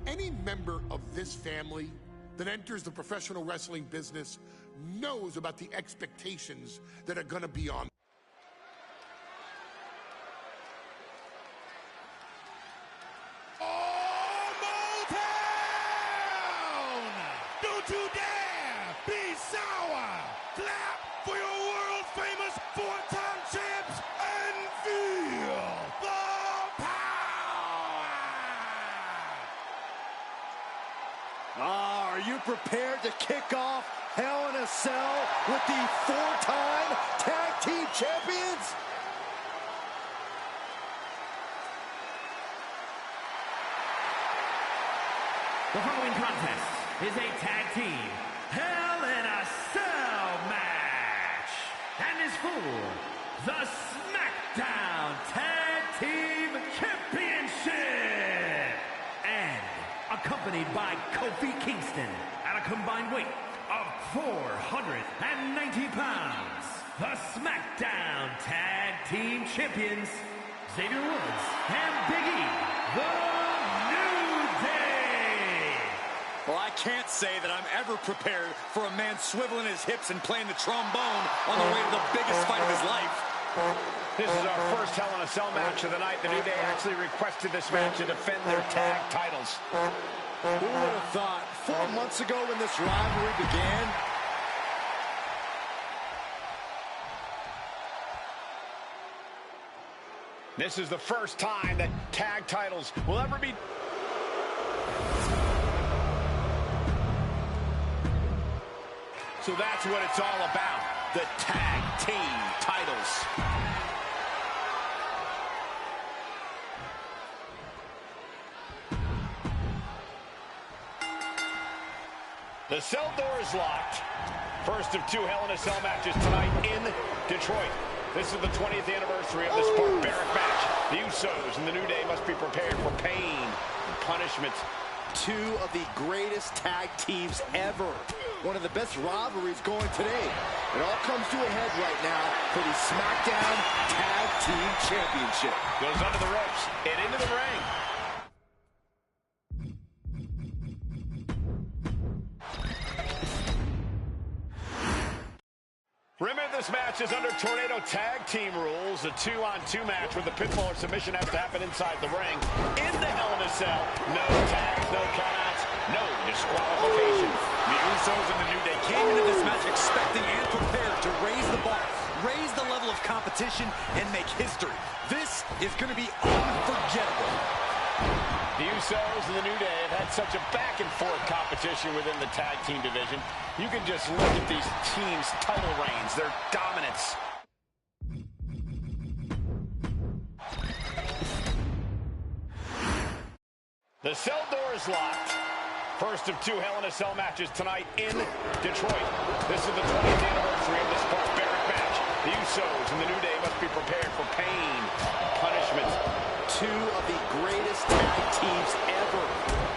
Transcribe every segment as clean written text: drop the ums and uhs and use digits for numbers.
Any member of this family that enters the professional wrestling business knows about the expectations that are going to be on. Don't you dare be sour! Clap for your world-famous four-time champs and feel the power! Are you prepared to kick off Hell in a Cell with the four-time tag team champions? The following contest is a tag team Hell in a Cell match and is for the SmackDown Tag Team Championship and accompanied by Kofi Kingston at a combined weight of 490 pounds. The SmackDown Tag Team Champions, Xavier Woods and Big E, the New Day. Well, I can't say that I'm ever prepared for a man swiveling his hips and playing the trombone on the way to the biggest fight of his life. This is our first Hell in a Cell match of the night. The New Day actually requested this match to defend their tag titles. Who would have thought 4 months ago when this rivalry began? This is the first time that tag titles will ever be... So that's what it's all about, the tag team titles. The cell door is locked. First of two Hell in a Cell matches tonight in Detroit. This is the 20th anniversary of this barbaric match. The Usos and the New Day must be prepared for pain and punishment. Two of the greatest tag teams ever. One of the best rivalries going today. It all comes to a head right now for the SmackDown Tag Team Championship. Goes under the ropes and into the ring. Remember, this match is under Tornado Tag Team rules. A 2-on-2 match with the pinfall or submission has to happen inside the ring. In the Hell in a Cell, no tags, no countouts, no disqualification. The Usos and the New Day came into this match expecting and prepared to raise the bar, raise the level of competition, and make history. This is going to be unforgettable. The Usos and the New Day have had such a back-and-forth competition within the tag team division. You can just look at these teams' title reigns, their dominance. The cell door is locked. First of two Hell in a Cell matches tonight in Detroit. This is the 20th anniversary of this barbaric match. The Usos and the New Day must be prepared for pain and punishment. Two of the greatest tag teams ever.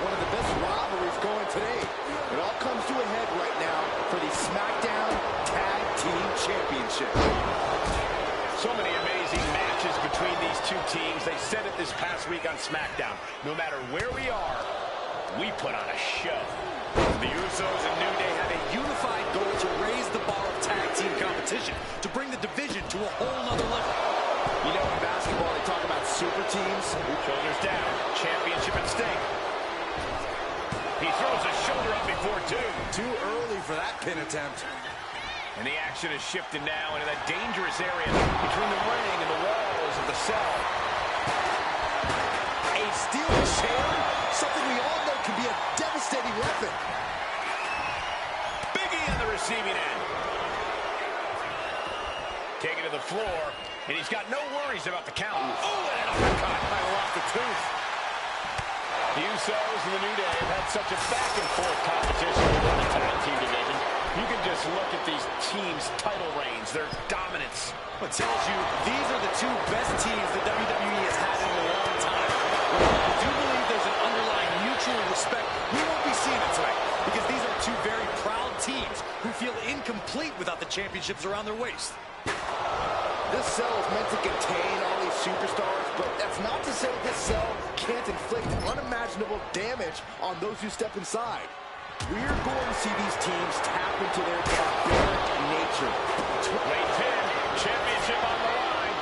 One of the best rivalries going today. It all comes to a head right now for the SmackDown Tag Team Championship. So many amazing matches between these two teams. They said it this past week on SmackDown. No matter where we are, we put on a show. The Usos and New Day have a unified goal to raise the bar of tag team competition, to bring the division to a whole nother level. You know, in basketball, they talk about super teams. Shoulders down, championship at stake. He throws a shoulder up before two. Too early for that pin attempt. And the action is shifted now into that dangerous area between the ring and the walls of the cell. A steel chair, something we all know can be a devastating weapon. Big E on the receiving end. Taken to the floor, and he's got no worries about the count. Oh, and an uppercut. I lost the tooth. The Usos and the New Day have had such a back-and-forth competition within the tag team division. You can just look at these teams' title reigns, their dominance. It tells you these are the two best teams the WWE has had in a long time. I do believe there's an underlying mutual respect. We won't be seeing it tonight because these are two very proud teams who feel incomplete without the championships around their waist. This cell is meant to contain all these superstars, but that's not to say this cell can't inflict unimaginable damage on those who step inside. We're going to see these teams tap into their barbaric nature. Late pin, championship on the line.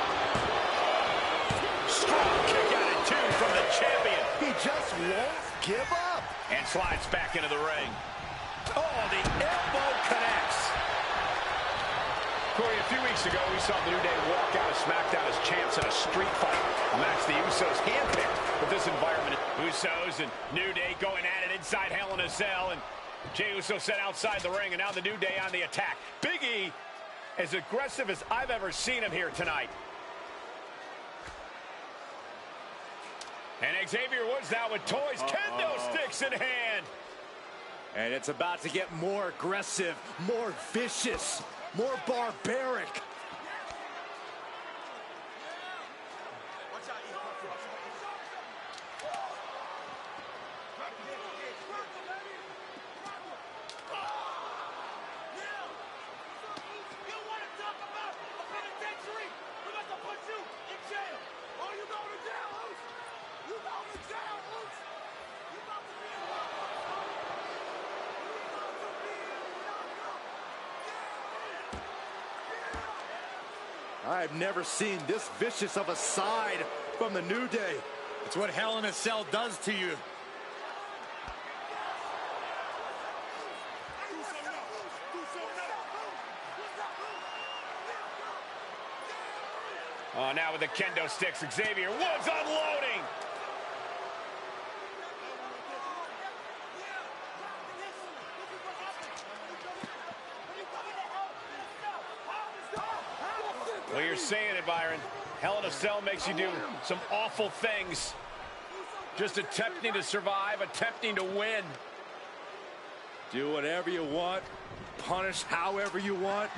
Strong kick out at 2 from the champion. He just won't give up. And slides back into the ring. Oh, the elbow connects. Corey, a few weeks ago, we saw the New Day walk out of SmackDown as champs in a street fight. A match the Usos handpicked for this environment. Usos and New Day going at it inside Hell in a Cell, and Jey Uso set outside the ring, and now the New Day on the attack. Big E, as aggressive as I've ever seen him here tonight. And Xavier Woods now with toys, kendo sticks in hand. And it's about to get more aggressive, more vicious, more barbaric. I've never seen this vicious of a side from the New Day. It's what Hell in a Cell does to you. Oh, now with the kendo sticks, Xavier Woods unloading. Well, you're saying it, Byron. Hell in a Cell makes you do some awful things. Just attempting to survive, attempting to win. Do whatever you want, punish however you want.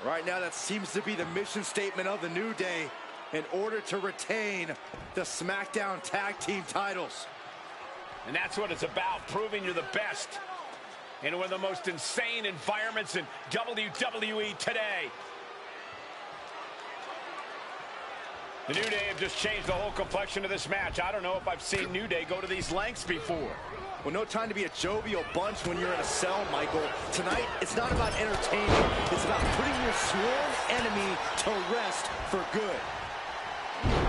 Right now, that seems to be the mission statement of the New Day in order to retain the SmackDown Tag Team titles. And that's what it's about, proving you're the best in one of the most insane environments in WWE today. The New Day have just changed the whole complexion of this match. I don't know if I've seen New Day go to these lengths before. Well, no time to be a jovial bunch when you're in a cell, Michael. Tonight, it's not about entertaining. It's about putting your sworn enemy to rest for good.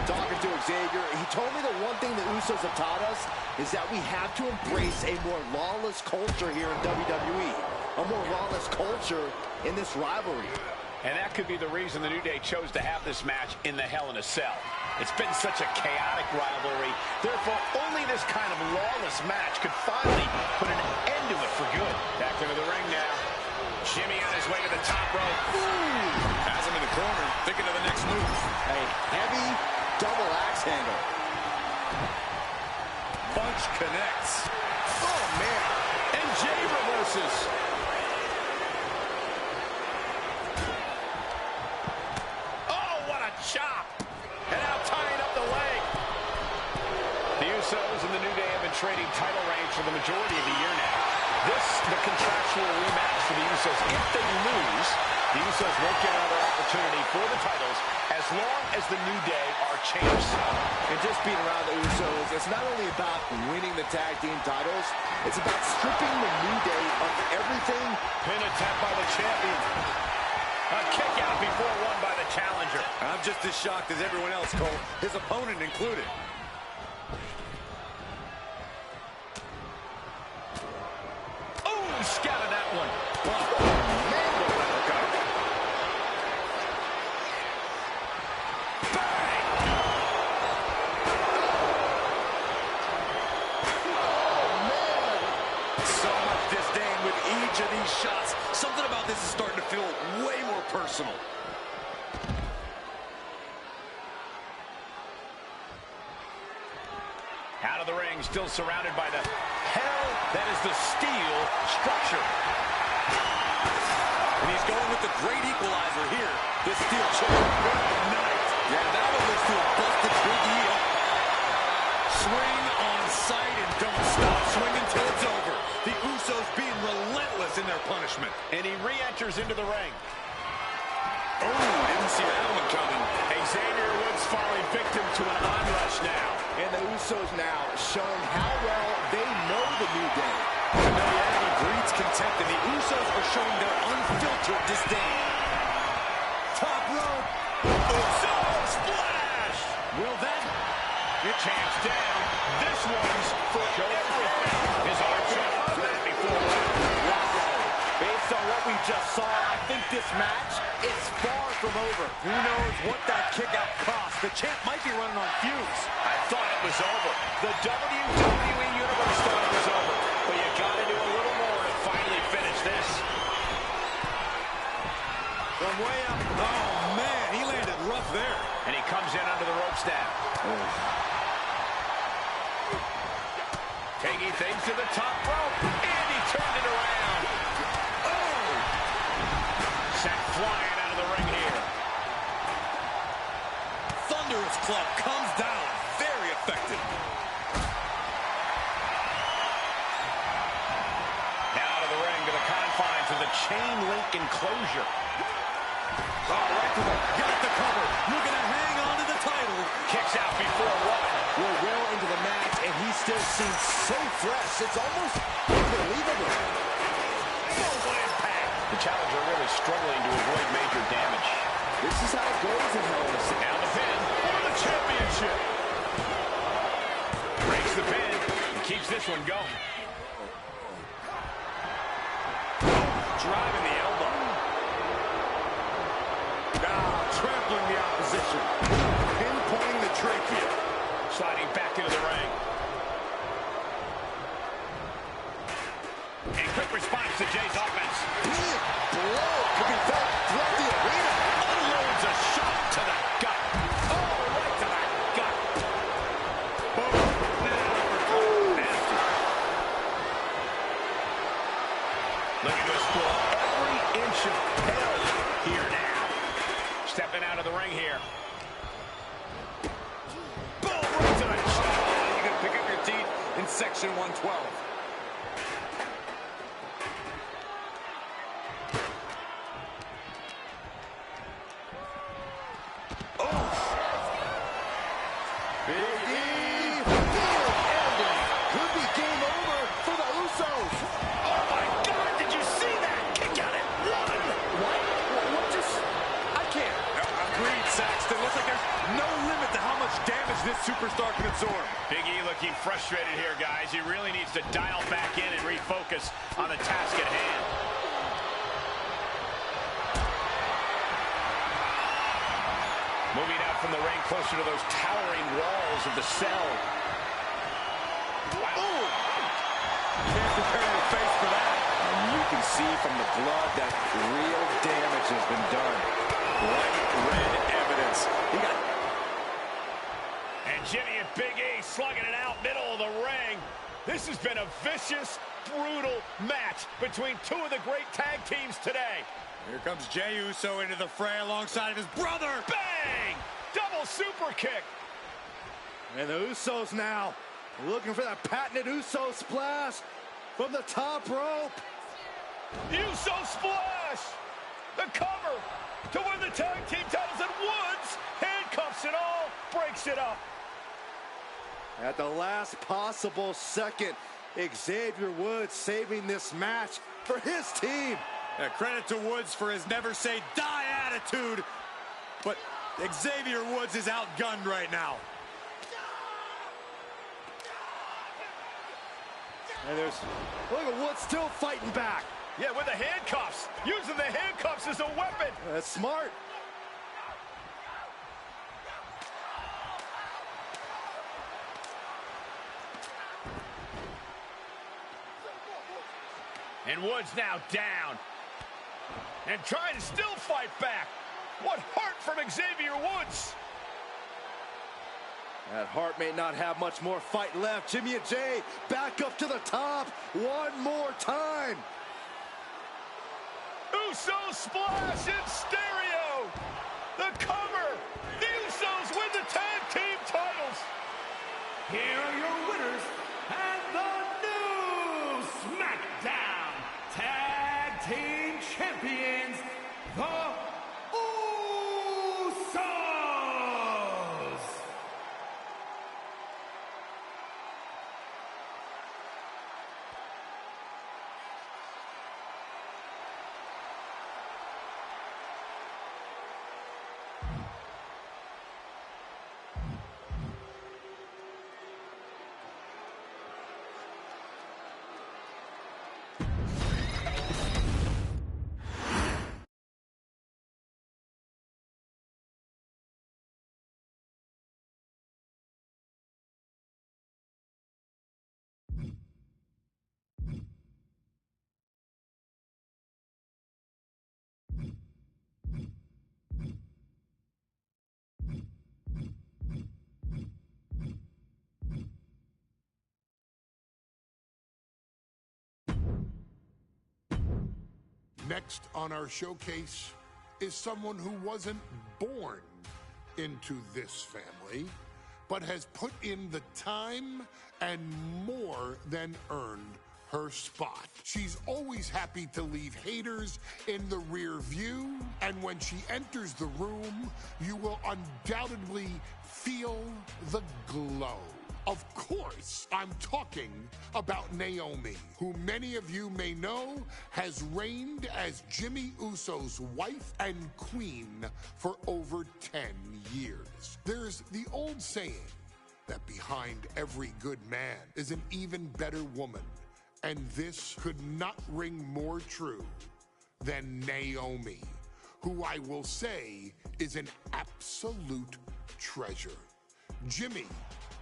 Talking to Xavier, he told me the one thing the Usos have taught us is that we have to embrace a more lawless culture here in WWE. A more lawless culture in this rivalry. And that could be the reason the New Day chose to have this match in the Hell in a Cell. It's been such a chaotic rivalry. Therefore, only this kind of lawless match could finally put an end to it for good. Back into the ring now. Jimmy on his way to the top rope. Has him in the corner, thinking of the next move. A heavy double axe handle. Punch connects. Oh, man. And Jey reverses. Oh, what a chop. And now tying up the leg. The Usos and the New Day have been trading title reigns for the majority of the year now. This, the contractual rematch for the Usos. If they lose, the Usos won't get another opportunity for the titles as long as the New Day are champs. And just being around the Usos, it's not only about winning the tag team titles, it's about stripping the New Day of everything. Pin attempt by the champion. A kick out before one by the challenger. I'm just as shocked as everyone else, Cole, his opponent included. Oh, scouted that one. Oh, man, what a workout. Bang! So much disdain with each of these shots. Something about this is starting to feel way more personal. Out of the ring, still surrounded by the hell that is the steel structure. And he's going with the great equalizer here. This steel chair. What a night. Yeah, that one looks to have busted Big E up. Swing on sight and don't stop swinging till it's over. The Usos being relentless in their punishment. And he re-enters into the ring. Oh, didn't see that one coming. Usos now showing how well they know the New Day. Familiarity breeds contempt, and the Usos are showing their unfiltered disdain. Top rope. Uso splash. Will that? It's hands down. This one's for everything. His arm shot that before. Wow. Based on what we just saw, I think this match is far from over. Who knows what that kick out cost? The champ might be running on fumes. I thought it was over. The WWE Universe thought it was over. But you gotta do a little more to finally finish this. From way up. Oh, man, he landed rough there. And he comes in under the rope staff. Taking things to the top rope. And he turned it around. Oh! Sent flying out of the ring here. Thunderous club comes down. Very effective. Now to the ring, to the confines of the chain link enclosure. Oh, right to the, got the cover. Looking to hang on to the title. Kicks out before one. We're well into the match, and he still seems so fresh. It's almost unbelievable. What impact. The challenger really struggling to avoid major damage. This is how it goes in Hell in a Cell. Now the pin for the championship. Breaks the pin and keeps this one going. Driving the elbow. Trampling the opposition. Pinpointing the trachea. Sliding back into the ring. And quick response to Jay's offense. Big blow could be felt throughout the arena. Unloads a shot to the gut. Oh, right to the gut. Boom. Nasty. Looking to explore every inch of hell here now. Stepping out of the ring here. Boom, right to the jaw. You can pick up your teeth in section 112. This superstar can absorb. Big E looking frustrated here, guys. He really needs to dial back in and refocus on the task at hand. Moving out from the ring closer to those towering walls of the cell. Wow. Can't prepare your face for that. And you can see from the blood that real damage has been done. Bright red evidence. He got... And Jimmy and Big E slugging it out middle of the ring. This has been a vicious, brutal match between two of the great tag teams today. Here comes Jey Uso into the fray alongside of his brother. Bang! Double super kick. And the Usos now looking for that patented Uso splash from the top rope. Uso splash! The cover to win the tag team titles, and Woods handcuffs it all, breaks it up. At the last possible second, Xavier Woods saving this match for his team. Credit to Woods for his never say die attitude, but Xavier Woods is outgunned right now. And look at Woods still fighting back. Yeah, with the handcuffs, using the handcuffs as a weapon. That's smart. And Woods now down. And trying to still fight back. What heart from Xavier Woods. That Hart may not have much more fight left. Jimmy and Jay back up to the top one more time. Uso splash in stereo. The cover. The Usos win the tag team titles. Here are your winners and the new SmackDown Tag Team Champions, the Usos. Next on our showcase is someone who wasn't born into this family, but has put in the time and more than earned her spot. She's always happy to leave haters in the rear view, and when she enters the room, you will undoubtedly feel the glow. Of course, I'm talking about Naomi, who many of you may know has reigned as Jimmy Uso's wife and queen for over 10 years. There's the old saying that behind every good man is an even better woman, and this could not ring more true than Naomi, who I will say is an absolute treasure. Jimmy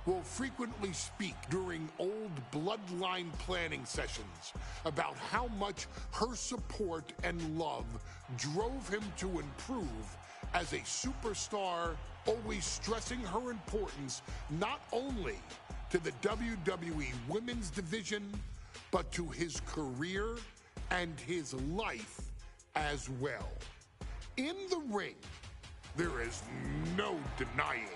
will frequently speak during old bloodline planning sessions about how much her support and love drove him to improve as a superstar, always stressing her importance not only to the WWE Women's Division, but to his career and his life as well. In the ring, there is no denying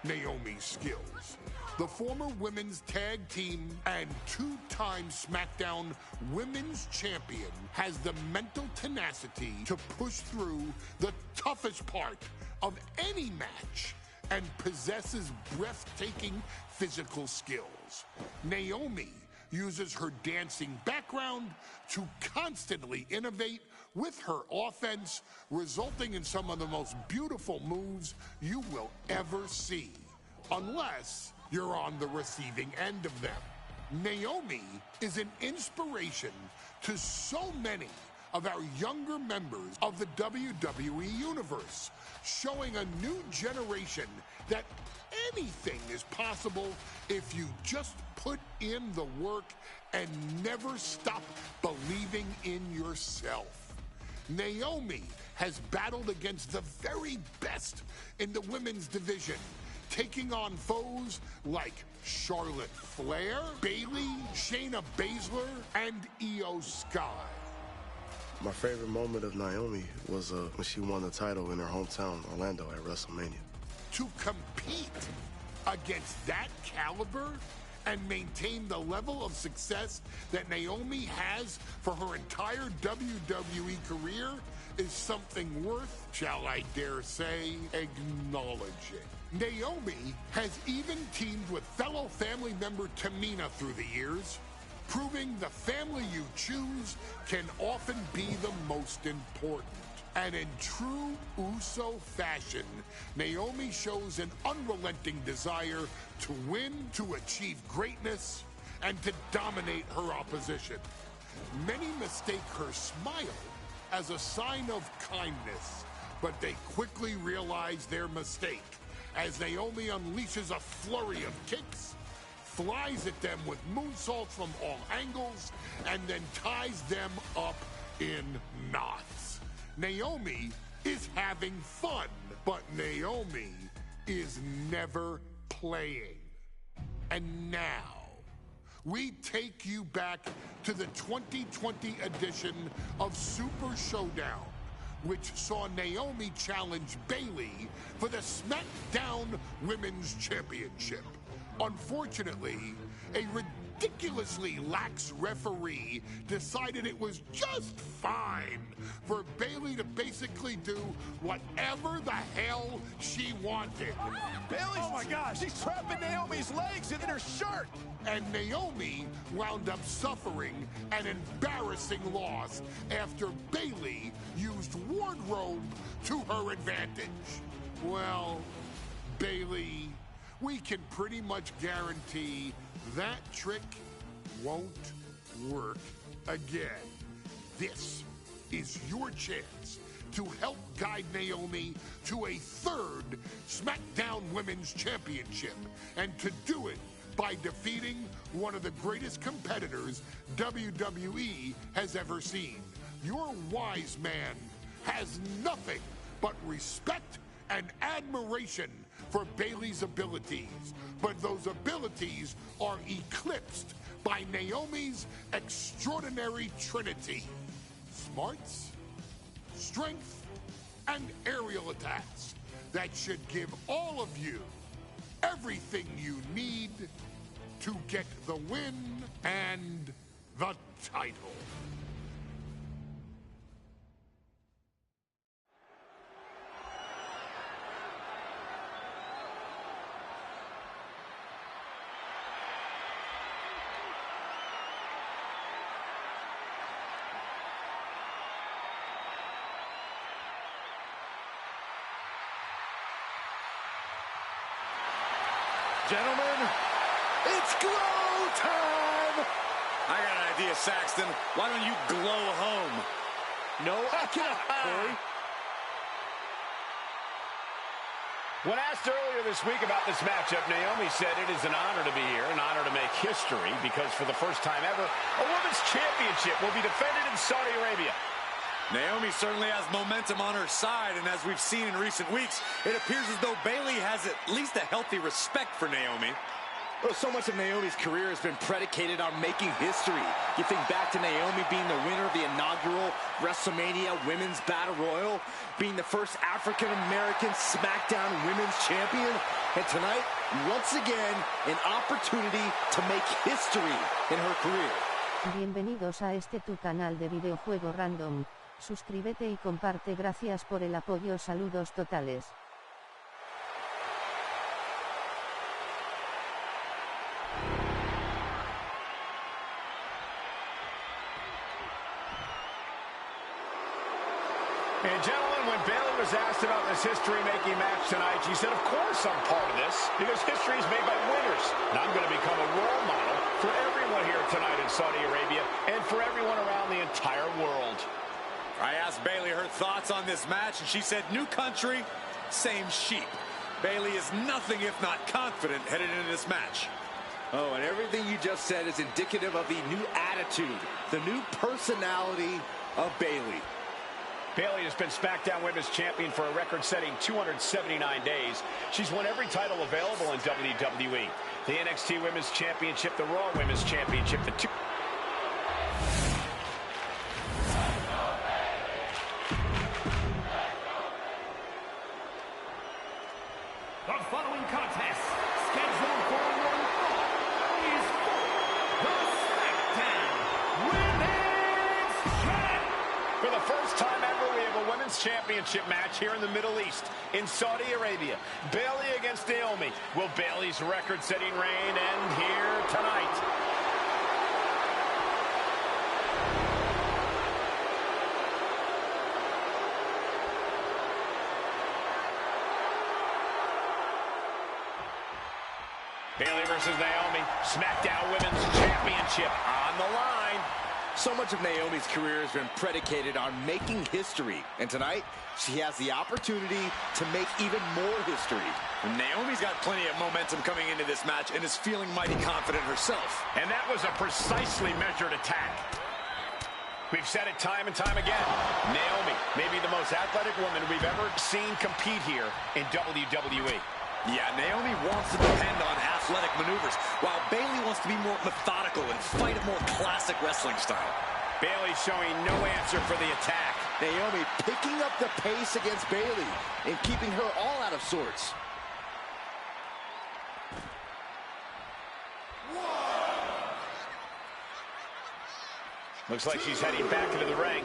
Naomi's skills. The former women's tag team and two-time SmackDown Women's Champion has the mental tenacity to push through the toughest part of any match and possesses breathtaking physical skills. Naomi uses her dancing background to constantly innovate with her offense, resulting in some of the most beautiful moves you will ever see, unless you're on the receiving end of them. Naomi is an inspiration to so many of our younger members of the WWE Universe, showing a new generation that anything is possible if you just put in the work and never stop believing in yourself. Naomi has battled against the very best in the women's division, taking on foes like Charlotte Flair, Bayley, Shayna Baszler, and Io Sky. My favorite moment of Naomi was when she won the title in her hometown, Orlando, at WrestleMania. To compete against that caliber and maintain the level of success that Naomi has for her entire WWE career is something worth, shall I dare say, acknowledging. Naomi has even teamed with fellow family member Tamina through the years, proving the family you choose can often be the most important. And in true Uso fashion, Naomi shows an unrelenting desire to win, to achieve greatness, and to dominate her opposition. Many mistake her smile as a sign of kindness, but they quickly realize their mistake as Naomi unleashes a flurry of kicks, flies at them with moonsaults from all angles, and then ties them up in knots. Naomi is having fun, but Naomi is never playing. And now, we take you back to the 2020 edition of Super Showdown, which saw Naomi challenge Bayley for the SmackDown Women's Championship. Unfortunately, a ridiculously lax referee decided it was just fine for Bayley to basically do whatever the hell she wanted. Bayley's, oh my gosh, she's trapping Naomi's legs and in her shirt. And Naomi wound up suffering an embarrassing loss after Bayley used wardrobe to her advantage. Well, Bayley, we can pretty much guarantee that trick won't work again. This is your chance to help guide Naomi to a third SmackDown Women's Championship, and to do it by defeating one of the greatest competitors WWE has ever seen. Your wise man has nothing but respect and admiration for Bayley's abilities, but those abilities are eclipsed by Naomi's extraordinary trinity: smarts, strength, and aerial attacks that should give all of you everything you need to get the win and the title. Gentlemen, it's glow time! I got an idea, Saxton. Why don't you glow home? No, I cannot, Corey. When asked earlier this week about this matchup, Naomi said it is an honor to be here, an honor to make history, because for the first time ever, a women's championship will be defended in Saudi Arabia. Naomi certainly has momentum on her side, and as we've seen in recent weeks, it appears as though Bayley has at least a healthy respect for Naomi. Well, so much of Naomi's career has been predicated on making history. You think back to Naomi being the winner of the inaugural WrestleMania Women's Battle Royal, being the first African-American SmackDown Women's Champion, and tonight, once again, an opportunity to make history in her career. Bienvenidos a este tu canal de videojuego random. Suscríbete y comparte. Gracias por el apoyo. Saludos totales. And gentlemen, when Bayley was asked about this history-making match tonight, she said, of course I'm part of this, because history is made by winners. And I'm going to become a role model for everyone here tonight in Saudi Arabia and for everyone around the entire world. I asked Bayley her thoughts on this match, and she said, new country, same sheep. Bayley is nothing if not confident headed into this match. Oh, and everything you just said is indicative of the new attitude, the new personality of Bayley. Bayley has been SmackDown Women's Champion for a record-setting 279 days. She's won every title available in WWE. The NXT Women's Championship, the Raw Women's Championship, the two... The following contest, scheduled for one fall, is for the SmackDown Women's Championship. For the first time ever, we have a Women's Championship match here in the Middle East, in Saudi Arabia. Bayley against Naomi. Will Bayley's record-setting reign end here tonight? Bayley versus Naomi, SmackDown Women's Championship on the line. So much of Naomi's career has been predicated on making history. And tonight, she has the opportunity to make even more history. And Naomi's got plenty of momentum coming into this match and is feeling mighty confident herself. And that was a precisely measured attack. We've said it time and time again. Naomi may be the most athletic woman we've ever seen compete here in WWE. Yeah, Naomi wants to depend on athletic maneuvers, while Bayley wants to be more methodical and fight a more classic wrestling style. Bayley showing no answer for the attack. Naomi picking up the pace against Bayley and keeping her all out of sorts. Looks like she's heading back into the ring.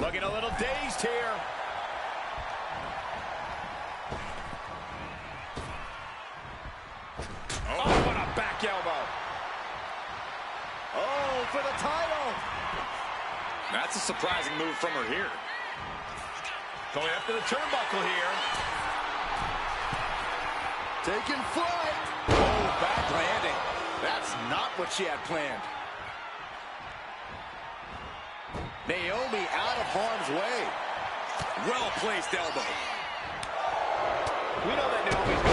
Looking a little dazed here. Oh, what a back elbow. Oh, for the title. That's a surprising move from her here. Going up to the turnbuckle here. Taking flight. Oh, back landing. That's not what she had planned. Naomi out of harm's way. Well-placed elbow. We know that Naomi's